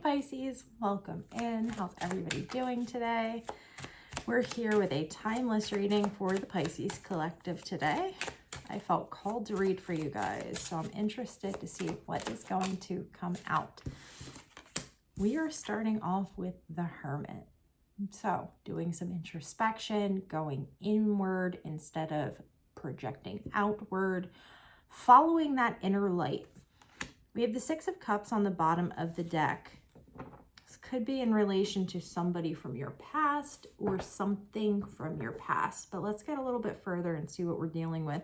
Pisces, welcome in. How's everybody doing today? We're here with a timeless reading for the Pisces collective today. I felt called to read for you guys, so I'm interested to see what is going to come out. We are starting off with the Hermit. So doing some introspection, going inward instead of projecting outward, following that inner light. We have the Six of Cups on the bottom of the deck. This could be in relation to somebody from your past or something from your past, but let's get a little bit further and see what we're dealing with.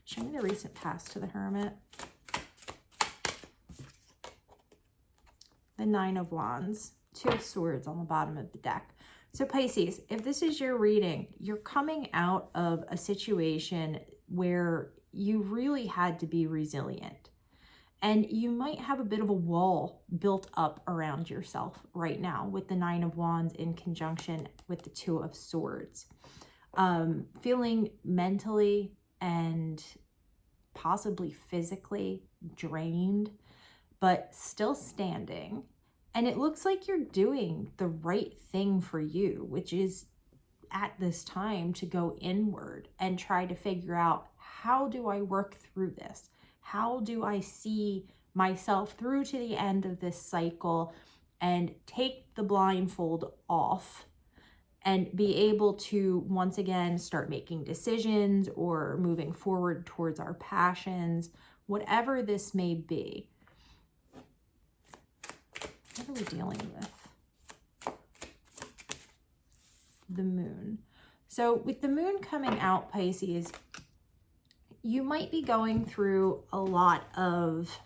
Show me the recent past to the Hermit. The Nine of Wands, Two of Swords on the bottom of the deck. So Pisces, if this is your reading, you're coming out of a situation where you really had to be resilient. And you might have a bit of a wall built up around yourself right now with the Nine of Wands in conjunction with the Two of Swords. Feeling mentally and possibly physically drained, but still standing. And it looks like you're doing the right thing for you, which is at this time to go inward and try to figure out, how do I work through this? How do I see myself through to the end of this cycle and take the blindfold off and be able to once again start making decisions or moving forward towards our passions, whatever this may be. What are we dealing with? The Moon. So with the Moon coming out, Pisces, you might be going through a lot of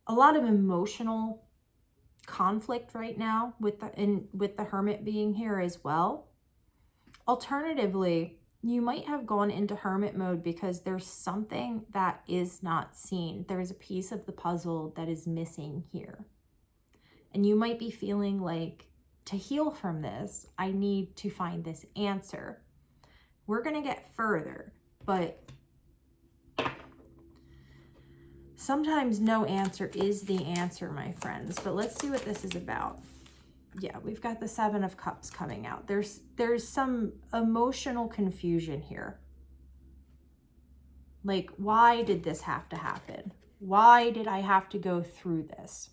emotional conflict right now with the Hermit being here as well. Alternatively, you might have gone into Hermit mode because there's something that is not seen. There's a piece of the puzzle that is missing here. And you might be feeling like, to heal from this, I need to find this answer. We're going to get further. But sometimes no answer is the answer, my friends. But let's see what this is about. Yeah, we've got the Seven of Cups coming out. There's some emotional confusion here. Like, why did this have to happen? Why did I have to go through this?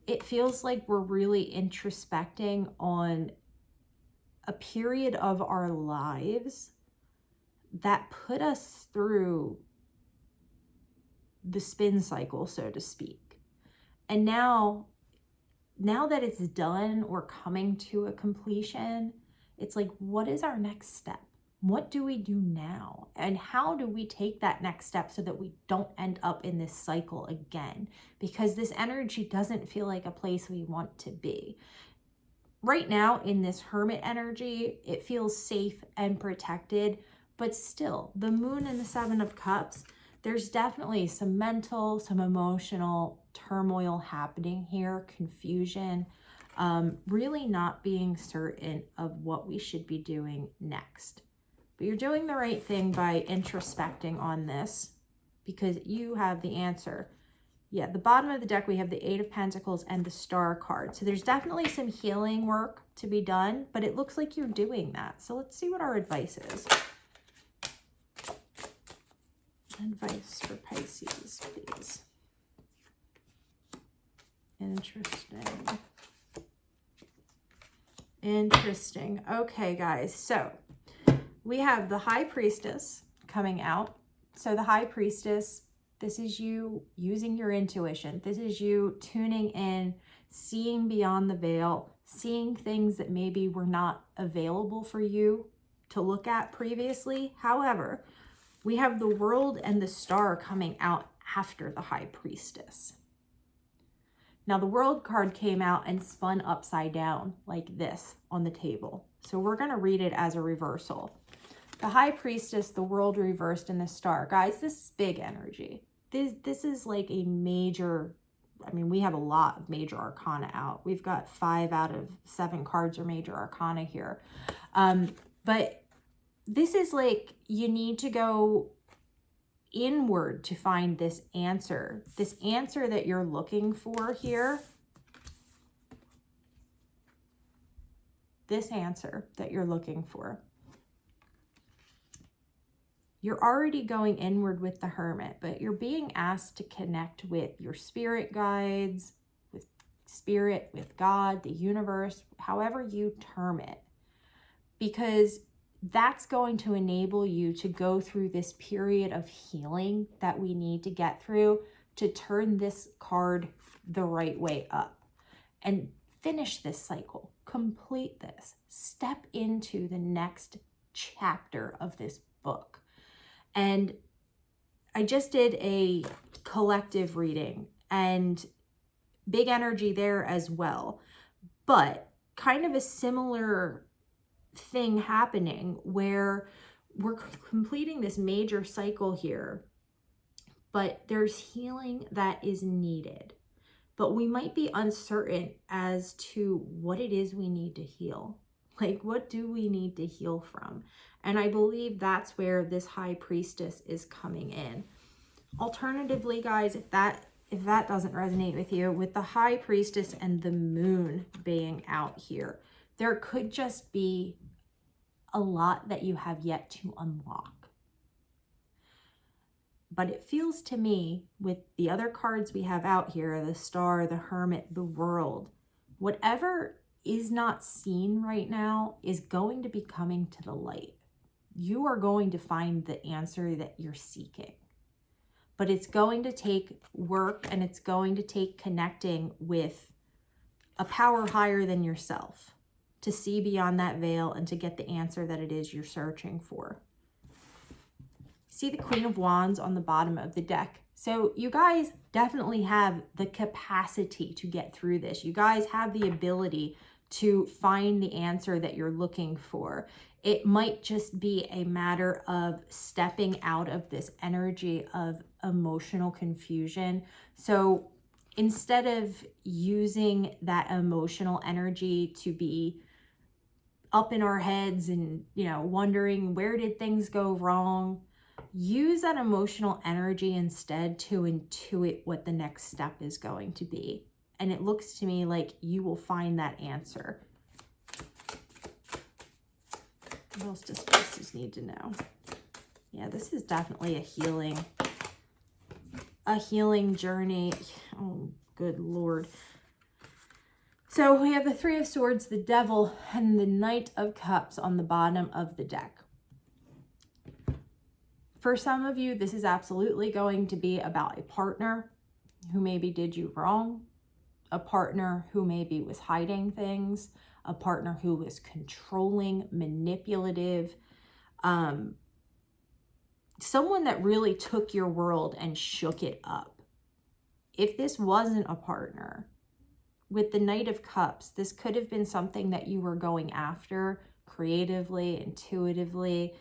It feels like we're really introspecting on a period of our lives that put us through the spin cycle, so to speak. And now that it's done or coming to a completion, it's like, what is our next step? What do we do now? And how do we take that next step so that we don't end up in this cycle again? Because this energy doesn't feel like a place we want to be. Right now in this Hermit energy, it feels safe and protected, but still, the Moon and the Seven of Cups, there's definitely some mental, some emotional turmoil happening here, confusion, really not being certain of what we should be doing next. But you're doing the right thing by introspecting on this because you have the answer. Yeah, the bottom of the deck, we have the Eight of Pentacles and the Star card. So there's definitely some healing work to be done, but it looks like you're doing that. So let's see what our advice is. Advice for Pisces, please. Interesting. Interesting. Okay, guys. So we have the High Priestess coming out. So the High Priestess, this is you using your intuition. This is you tuning in, seeing beyond the veil, seeing things that maybe were not available for you to look at previously. However, we have the World and the Star coming out after the High Priestess. Now the World card came out and spun upside down like this on the table. So we're going to read it as a reversal. The High Priestess, the World reversed, and the Star. Guys, this is big energy. This is like a major, I mean, we have a lot of major arcana out. We've got 5 out of 7 cards are major arcana here. But this is like, you need to go inward to find this answer that you're looking for here. This answer that you're looking for. You're already going inward with the Hermit, but you're being asked to connect with your spirit guides, with spirit, with God, the universe, however you term it, because that's going to enable you to go through this period of healing that we need to get through to turn this card the right way up and finish this cycle, complete this, step into the next chapter of this book. And I just did a collective reading and big energy there as well, but kind of a similar thing happening where we're completing this major cycle here, but there's healing that is needed. But we might be uncertain as to what it is we need to heal. Like, what do we need to heal from? And I believe that's where this High Priestess is coming in. Alternatively, guys, if that doesn't resonate with you, with the High Priestess and the Moon being out here, there could just be a lot that you have yet to unlock. But it feels to me, with the other cards we have out here, the Star, the Hermit, the World, whatever is not seen right now is going to be coming to the light. You are going to find the answer that you're seeking. But it's going to take work, and it's going to take connecting with a power higher than yourself to see beyond that veil and to get the answer that it is you're searching for. See the Queen of Wands on the bottom of the deck. So you guys definitely have the capacity to get through this. You guys have the ability to find the answer that you're looking for. It might just be a matter of stepping out of this energy of emotional confusion. So instead of using that emotional energy to be up in our heads and, wondering where did things go wrong, use that emotional energy instead to intuit what the next step is going to be. And it looks to me like you will find that answer. What else does Pisces need to know? Yeah, this is definitely a healing journey. Oh, good Lord. So we have the Three of Swords, the Devil, and the Knight of Cups on the bottom of the deck. For some of you, this is absolutely going to be about a partner who maybe did you wrong, a partner who maybe was hiding things, a partner who was controlling, manipulative, someone that really took your world and shook it up. If this wasn't a partner, with the Knight of Cups, this could have been something that you were going after creatively, intuitively,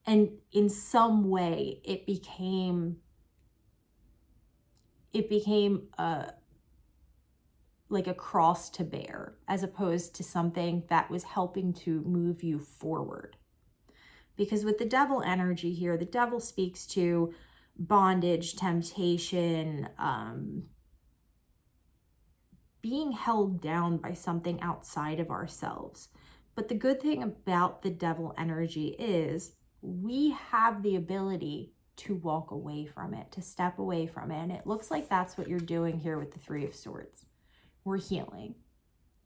and in some way it became like a cross to bear, as opposed to something that was helping to move you forward. Because with the Devil energy here, the Devil speaks to bondage, temptation, being held down by something outside of ourselves. But the good thing about the Devil energy is we have the ability to walk away from it, to step away from it. And it looks like that's what you're doing here with the Three of Swords. We're healing.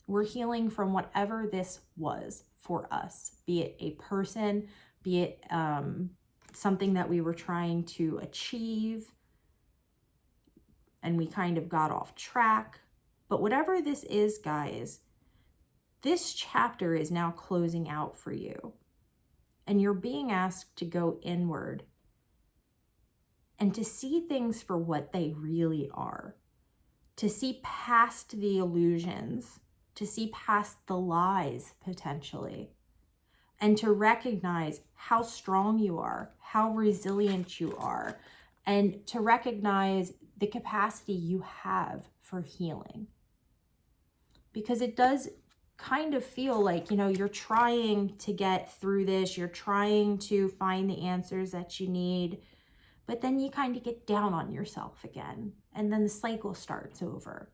We're healing from whatever this was for us, be it a person, be it something that we were trying to achieve and we kind of got off track. But whatever this is, guys, this chapter is now closing out for you. And you're being asked to go inward and to see things for what they really are. To see past the illusions, to see past the lies potentially, and to recognize how strong you are, how resilient you are, and to recognize the capacity you have for healing. Because it does kind of feel like, you know, you're trying to get through this, you're trying to find the answers that you need, but then you kind of get down on yourself again, and then the cycle starts over.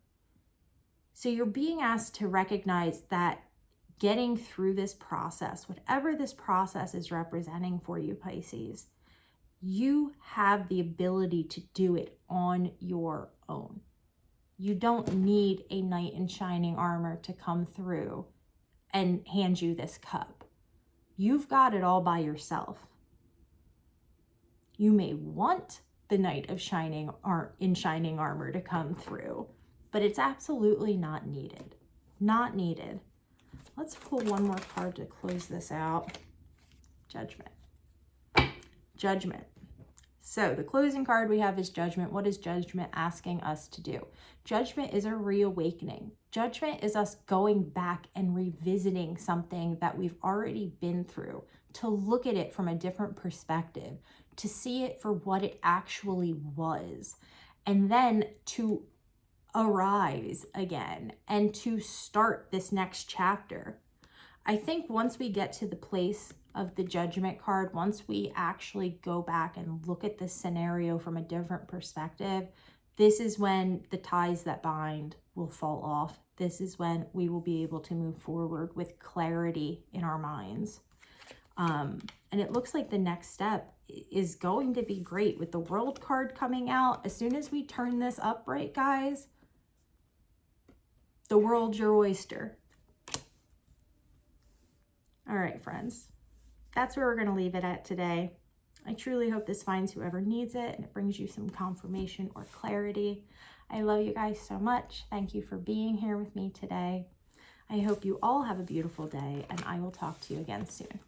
So you're being asked to recognize that getting through this process, whatever this process is representing for you, Pisces, you have the ability to do it on your own. You don't need a knight in shining armor to come through and hand you this cup. You've got it all by yourself. You may want the knight of shining armor to come through, but it's absolutely not needed. Not needed. Let's pull one more card to close this out. Judgment. Judgment. So the closing card we have is Judgment. What is Judgment asking us to do? Judgment is a reawakening. Judgment is us going back and revisiting something that we've already been through, to look at it from a different perspective, to see it for what it actually was, and then to arise again and to start this next chapter. I think once we get to the place of the Judgment card, once we actually go back and look at this scenario from a different perspective, this is when the ties that bind will fall off. This is when we will be able to move forward with clarity in our minds. And it looks like the next step is going to be great with the World card coming out. As soon as we turn this up right, guys, the world's your oyster. All right, friends, that's where we're going to leave it at today. I truly hope this finds whoever needs it and it brings you some confirmation or clarity. I love you guys so much. Thank you for being here with me today. I hope you all have a beautiful day, and I will talk to you again soon.